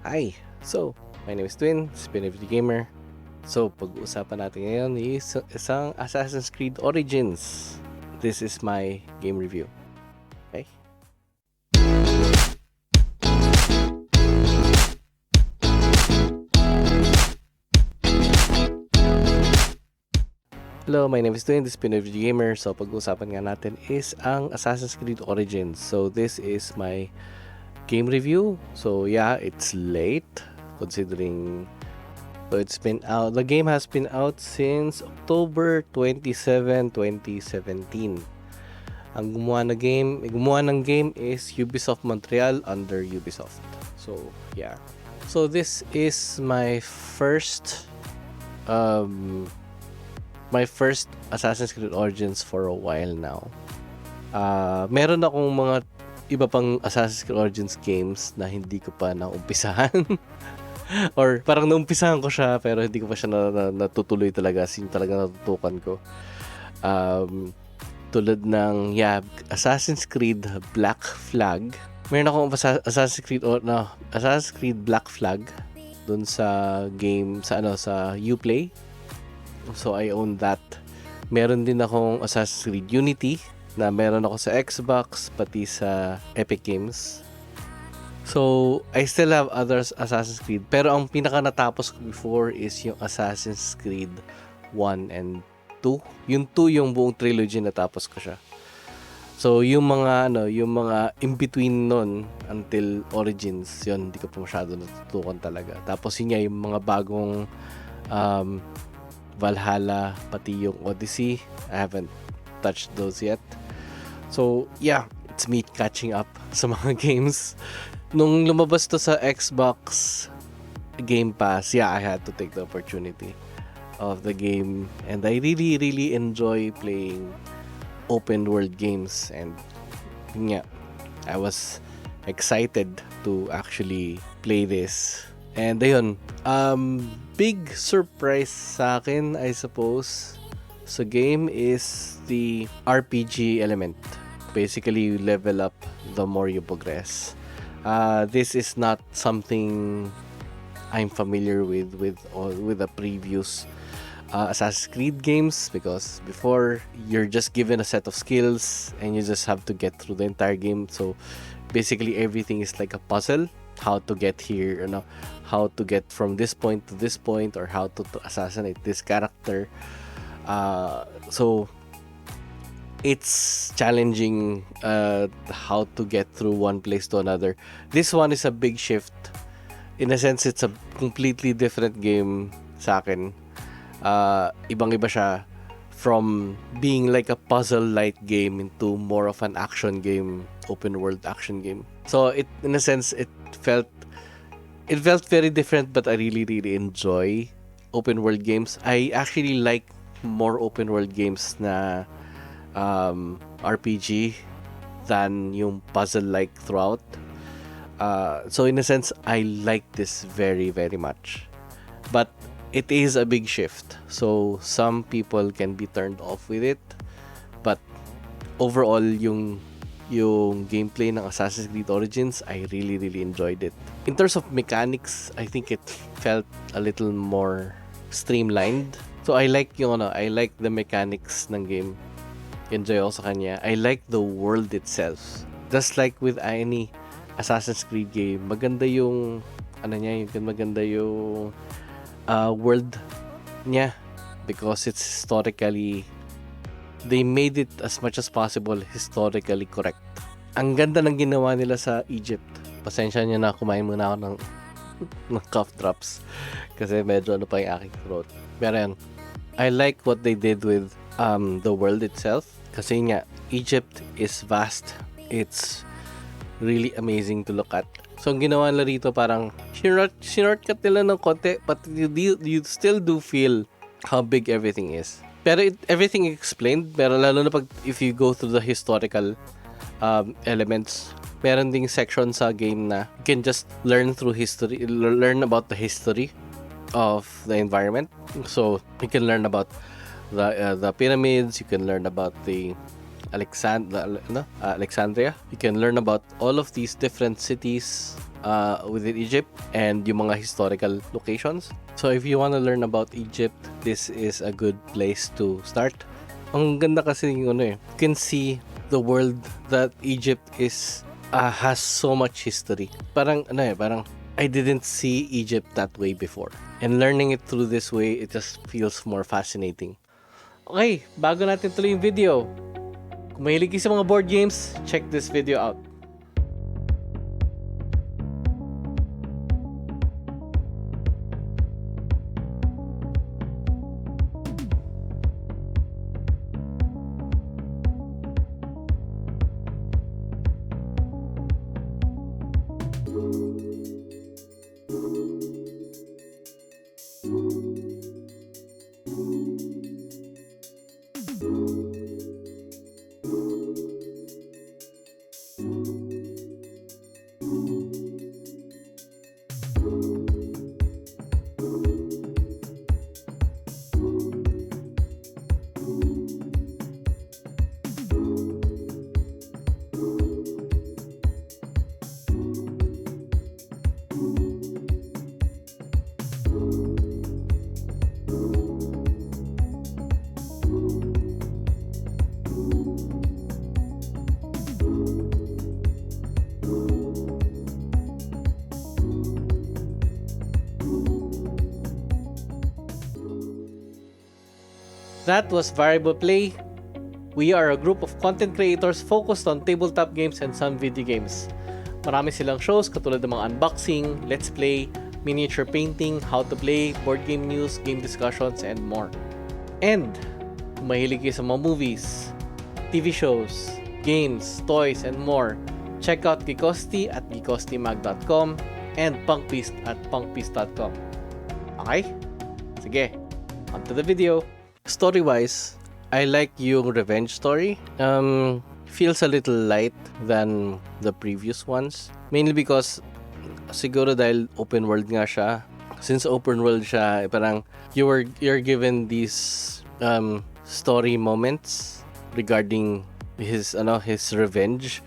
Hi! So, my name is Twin, PinoyVideoGamer. So, pag-uusapan natin ngayon is isang Assassin's Creed Origins. This is my game review. Okay? Hello, my name is Twin, this is PinoyVideoGamer. So, pag-uusapan nga natin is ang Assassin's Creed Origins. So, this is my game review. So, yeah, it's late considering it's been out. The game has been out since October 27, 2017. Ang gumawa ng game is Ubisoft Montreal under Ubisoft. So, yeah. So, this is my first Assassin's Creed Origins for a while now. Meron akong mga iba pang Assassin's Creed Origins games na hindi ko pa naumpisahan. Or parang naumpisahan ko siya pero hindi ko pa siya natutuloy talaga. Sin talaga natutukan ko. Tulad ng Assassin's Creed Black Flag. Meron akong Assassin's Creed Black Flag dun sa game sa Uplay. So I own that. Meron din akong Assassin's Creed Unity na meron ako sa Xbox pati sa Epic Games. So, I still have others Assassin's Creed. Pero ang pinaka natapos ko before is yung Assassin's Creed 1 and 2. Yung 2, yung buong trilogy natapos ko siya. So, yung mga in-between nun until Origins, yun, hindi ko pa masyado natutukan talaga. Tapos yun yung mga bagong Valhalla, pati yung Odyssey. I haven't touched those yet. So, yeah, it's me catching up sa mga games. Nung lumabas to sa Xbox Game Pass, I had to take the opportunity of the game. And I really enjoy playing open world games. And I was excited to actually play this. And ayun, big surprise sa akin, I suppose, sa game is the RPG element. Basically, you level up the more you progress. This is not something I'm familiar with the previous Assassin's Creed games, because before you're just given a set of skills and you just have to get through the entire game. So basically everything is like a puzzle. How to get here, how to get from this point to this point, or how to assassinate this character. So it's challenging how to get through one place to another. This one is a big shift. In a sense, it's a completely different game sa akin. Ibang-iba siya from being like a puzzle-like game into more of an action game, open world action game. So in a sense, it felt very different, but I really enjoy open world games. I actually like more open world games na RPG than yung puzzle-like throughout. So in a sense, I like this very much. But it is a big shift. So some people can be turned off with it. But overall, yung gameplay ng Assassin's Creed Origins, I really enjoyed it. In terms of mechanics, I think it felt a little more streamlined. So I like the mechanics ng game. Enjoy ako sa kanya. I like the world itself. Just like with any Assassin's Creed game, maganda yung maganda yung world niya, because it's historically, they made it as much as possible historically correct. Ang ganda ng ginawa nila sa Egypt. Pasensya niyo na, kumain muna ako ng cough drops kasi medyo pa yung aking throat. Pero yan, I like what they did with the world itself. Kasi Egypt is vast. It's really amazing to look at. So, ang ginawa nila rito, parang shortcut nila ng konti, but you still do feel how big everything is. Pero everything explained, pero lalo na if you go through the historical elements, meron ding section sa game na you can just learn about the history of the environment. So, you can learn about the pyramids, you can learn about the Alexandria. You can learn about all of these different cities within Egypt and yung mga historical locations. So if you want to learn about Egypt, this is a good place to start. Ang ganda kasi yung you can see the world that Egypt is has so much history. Parang parang I didn't see Egypt that way before. And learning it through this way, it just feels more fascinating. Okay, bago natin tuloy yung video, kung mahilig kayo sa mga board games, check this video out. That was Variable Play. We are a group of content creators focused on tabletop games and some video games. Marami silang shows katulad ng mga unboxing, let's play, miniature painting, how to play, board game news, game discussions, and more. And kung mahilig kayo sa mga movies, TV shows, games, toys, and more, check out Geekosti at geekostimag.com and punkbeast at punkbeast.com. Okay? Sige, on to the video. Story-wise, I like yung revenge story. Feels a little light than the previous ones. Mainly because siguro dahil open world nga siya. Since open world siya, parang you're given these story moments regarding his revenge.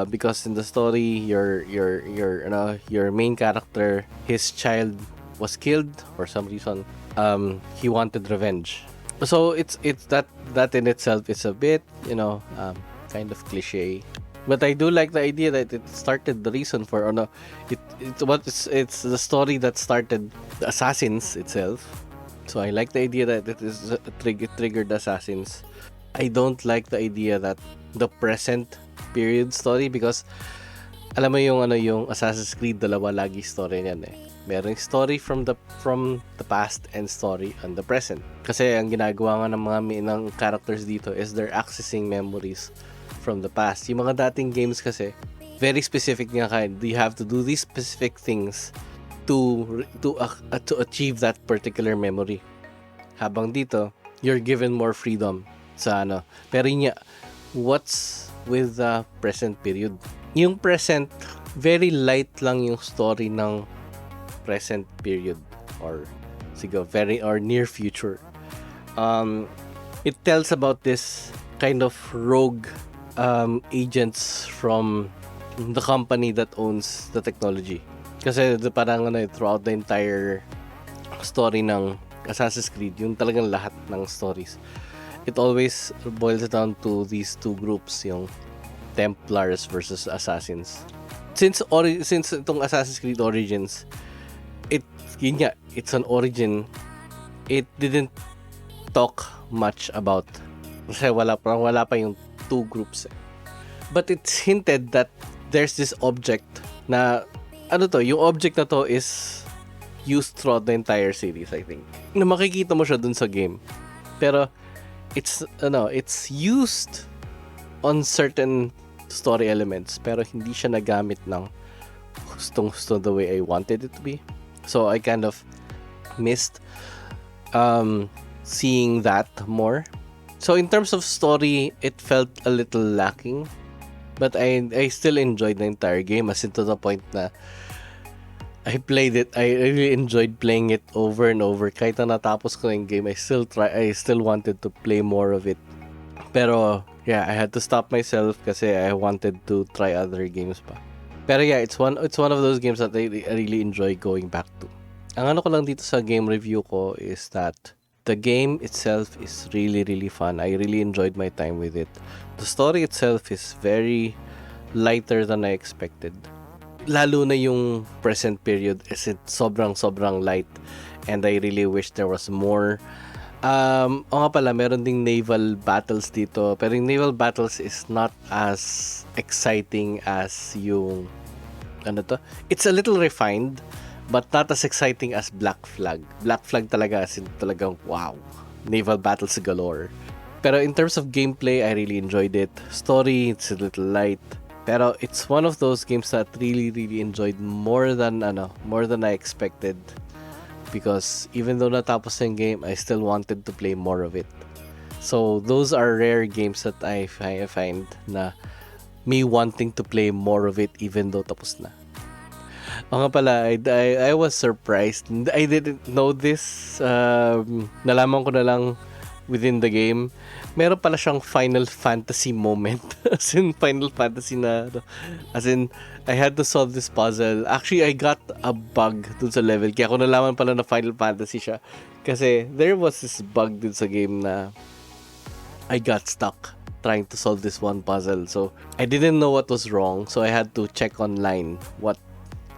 Because in the story, your main character, his child was killed for some reason. He wanted revenge. So it's that in itself is a bit, kind of cliche. But I do like the idea that it started the reason for it's the story that started the assassins itself. So I like the idea that it triggered assassins. I don't like the idea that the present period story, because alam mo yung Assassin's Creed, dalawa lagi story niyan eh. Merong story from the past and story on the present. Kasi ang ginagawa nga ng mga ng characters dito is they're accessing memories from the past. Yung mga dating games kasi very specific nga kind. You have to do these specific things to achieve that particular memory. Habang dito, you're given more freedom sa Pero yun, what's with the present period? Yung present, very light lang yung story ng present period or near future. It tells about this kind of rogue agents from the company that owns the technology. Kasi parang throughout the entire story ng Assassin's Creed, yung talagang lahat ng stories, it always boils down to these two groups, yung Templars versus Assassins. Since itong Assassin's Creed Origins, it's an origin. It didn't talk much about, kasi wala pa yung two groups. But it's hinted that there's this object na yung object na to is used throughout the entire series, I think. Na makikita mo siya dun sa game. Pero it's used on certain story elements, pero hindi siya nagamit ng gustong-gusto the way I wanted it to be. So I kind of missed seeing that more. So in terms of story, it felt a little lacking, but I still enjoyed the entire game, as in to the point na I really enjoyed playing it over and over. Kahit na natapos ko yung game, I still wanted to play more of it. Pero yeah, I had to stop myself kasi I wanted to try other games pa. Pero yeah, it's one of those games that I really enjoy going back to. Ang ano ko lang dito sa game review ko is that the game itself is really really fun. I really enjoyed my time with it. The story itself is very lighter than I expected. Lalo na yung present period is it sobrang light, and I really wish there was more. O nga pala, meron ding naval battles dito, pero yung naval battles is not as exciting as yung ano to. It's a little refined, but not as exciting as Black Flag. Black Flag talaga, as in talagang wow, naval battles galore. Pero in terms of gameplay, I really enjoyed it. Story, it's a little light. Pero it's one of those games that really enjoyed more than I expected. Because even though natapos yung game, I still wanted to play more of it. So those are rare games that I find na me wanting to play more of it even though tapos na. O nga pala, I was surprised. I didn't know this. Nalaman ko na lang within the game. Meron pala siyang Final Fantasy moment. As in, Final Fantasy na, as in, I had to solve this puzzle. Actually, I got a bug dun sa level. Kaya ako nalaman pala na Final Fantasy siya. Kasi, there was this bug dun sa game na I got stuck trying to solve this one puzzle. So, I didn't know what was wrong. So, I had to check online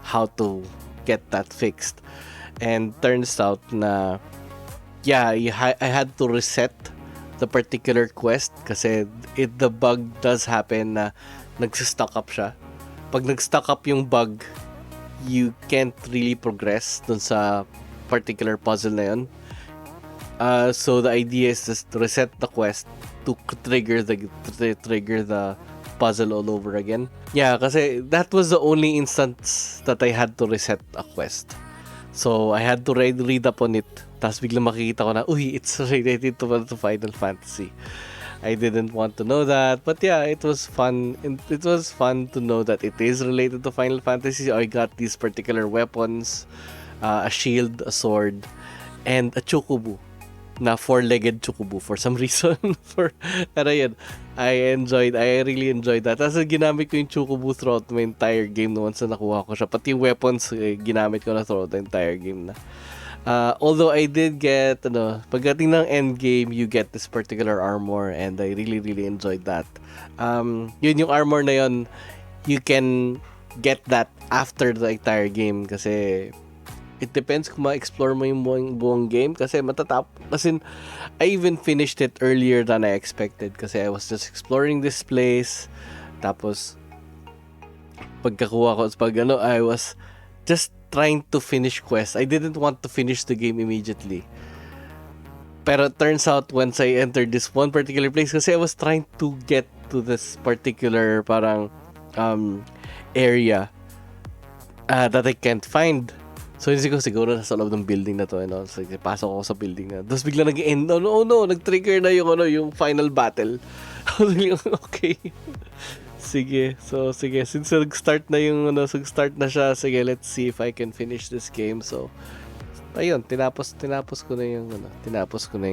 how to get that fixed. And turns out na, yeah, I had to reset the particular quest kasi the bug does happen na nagsistuck up siya. Pag nag-stuck up yung bug, you can't really progress dun sa particular puzzle na yun. So the idea is just to reset the quest to trigger the puzzle all over again. Yeah, kasi that was the only instance that I had to reset a quest. So I had to read up on it. Tapos biglang makikita ko na, uy, it's related to Final Fantasy. I didn't want to know that. But yeah, it was fun. It was fun to know that it is related to Final Fantasy. I got these particular weapons, a shield, a sword, and a chocobo. Na four-legged chocobo for some reason. Pero yun, I really enjoyed that. Tapos ginamit ko yung chocobo throughout my entire game no once na nakuha ko siya. Pati yung weapons, ginamit ko na throughout the entire game na. Although I did get, pagdating ng end game, you get this particular armor and I really enjoyed that. Yun yung armor na yun, you can get that after the entire game kasi it depends kung ma-explore mo yung buong game kasi I even finished it earlier than I expected kasi I was just exploring this place. Tapos pagkakuha ko, I was just trying to finish quests. I didn't want to finish the game immediately. Pero it turns out once I entered this one particular place, kasi I was trying to get to this particular parang area that I can't find. So siguro nasa loob ng building na to, so pasok ako sa building na. Tapos bigla nag-end. Oh no, nag-trigger na yung final battle. Okay. Sige, since nag-start na siya, sige, let's see if I can finish this game. So, ayun, tinapos ko na yung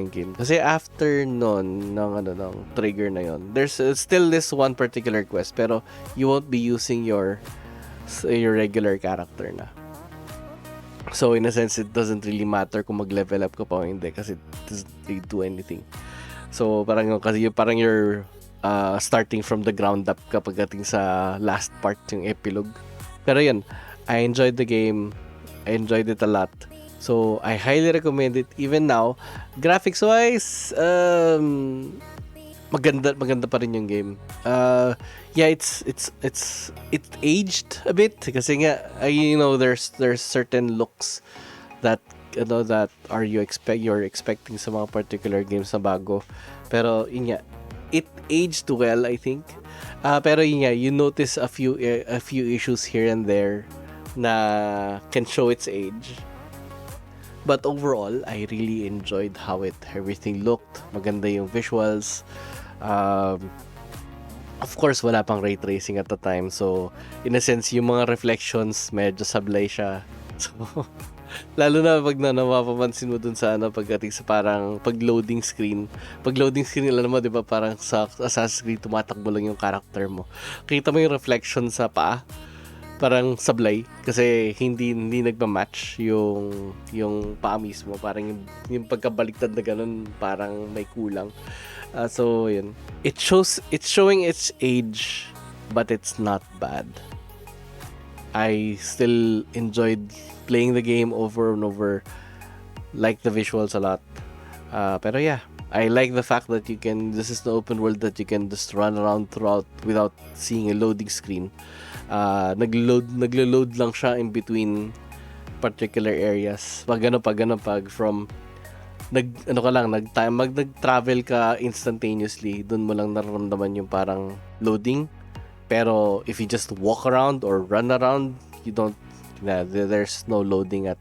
game. Kasi after ng trigger na yun, there's still this one particular quest, pero you won't be using your regular character na. So, in a sense, it doesn't really matter kung mag-level up ka pa o hindi kasi it doesn't really do anything. So, parang you're starting from the ground up kapag ating sa last part yung epilogue. Pero yun, I enjoyed the game. I enjoyed it a lot. So, I highly recommend it even now. Graphics wise, maganda pa rin yung game. Yeah, it aged a bit kasi nga there's certain looks that you're expecting sa mga particular games na bago. Pero yun nga, it aged well, I think. Pero yun nga, you notice a few issues here and there na can show its age. But overall, I really enjoyed how everything looked. Maganda yung visuals. Of course, wala pang ray tracing at the time. So, in a sense, yung mga reflections, medyo sablay siya. So, lalo na pag mapapansin mo dun sa pagdating sa parang pag-loading screen. Pag-loading screen, alam mo, di ba, parang sa Assassin's Creed, tumatakbo lang yung character mo. Kita mo yung reflection sa paa. parang sablay kasi hindi nagma-match yung paa mismo, parang yung pagkabaliktad na ganun parang may kulang. So yun, it's showing its age, but it's not bad. I still enjoyed playing the game over and over, like the visuals a lot. Pero yeah, I like the fact that this is the open world that you can just run around throughout without seeing a loading screen. Naglo-load lang siya in between particular areas. Pag from nag-travel ka instantaneously, dun mo lang nararamdaman yung parang loading. Pero if you just walk around or run around, there's no loading at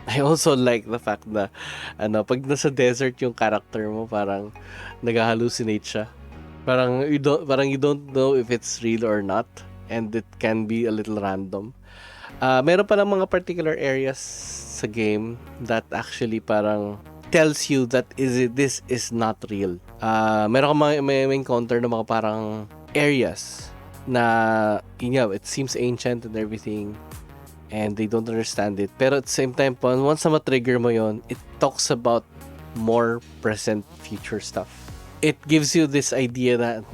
I also like the fact na pag nasa desert yung character mo, parang nag-hallucinate siya. Parang you don't know if it's real or not, and it can be a little random. Meron pa lang mga particular areas sa game that actually parang tells you that this is not real. Meron ka may encounter na mga parang areas na it seems ancient and everything, and they don't understand it. Pero at the same time, once na ma-trigger mo yon, it talks about more present, future stuff. It gives you this idea that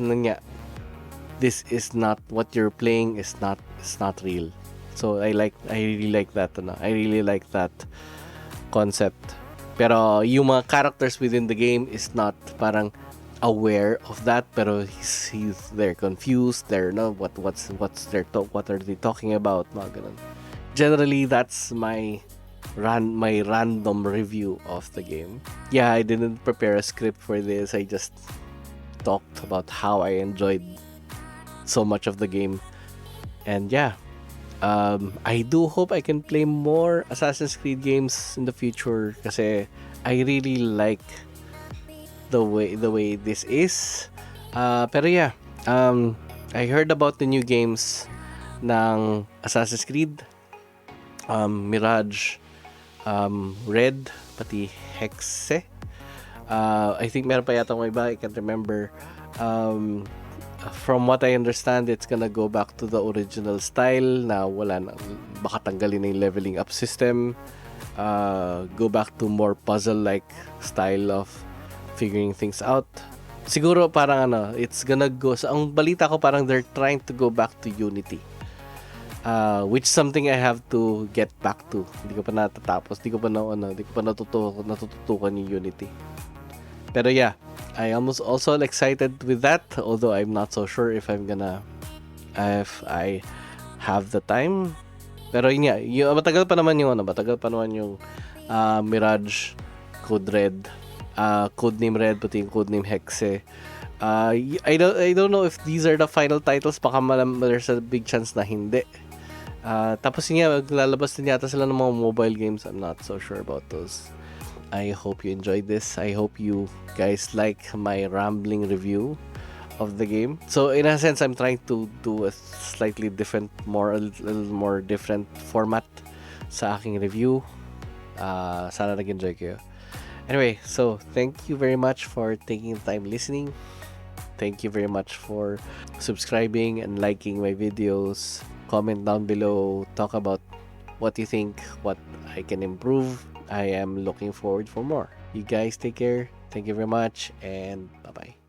this is not what you're playing is not real. So I really like that. I really like that concept. Pero yung mga characters within the game is not parang aware of that, pero they're confused, what are they talking about, mga ganun. Generally, that's my random review of the game. Yeah, I didn't prepare a script for this. I just talked about how I enjoyed so much of the game. And yeah, I do hope I can play more Assassin's Creed games in the future kasi I really like the way this is. Pero yeah, I heard about the new games ng Assassin's Creed, Mirage, Red, pati Hexe. I think meron pa yata may iba, I can't remember. From what I understand, it's gonna go back to the original style na wala na, baka tanggalin na yung leveling up system, go back to more puzzle-like style of figuring things out. Siguro parang it's gonna go, so ang balita ko parang they're trying to go back to Unity, which something I have to get back to. Hindi ko pa natatapos, hindi ko pa natututukan yung Unity. Pero yeah, I am also excited with that, although I'm not so sure if I have the time. Pero yun nga, matagal pa naman yung Mirage, Code Red, Codename Red, pati yung Codename Hexe. I don't know if these are the final titles, baka there's a big chance na hindi. Tapos yun nga, maglalabas din yata sila ng mga mobile games. I'm not so sure about those. I hope you enjoyed this. I hope you guys like my rambling review of the game. So in a sense, I'm trying to do a slightly different, a little more different format sa aking review. Sana nag-enjoy kayo. Anyway, so thank you very much for taking the time listening. Thank you very much for subscribing and liking my videos. Comment down below, talk about what you think, what I can improve. I am looking forward for more. You guys take care. Thank you very much, and bye-bye.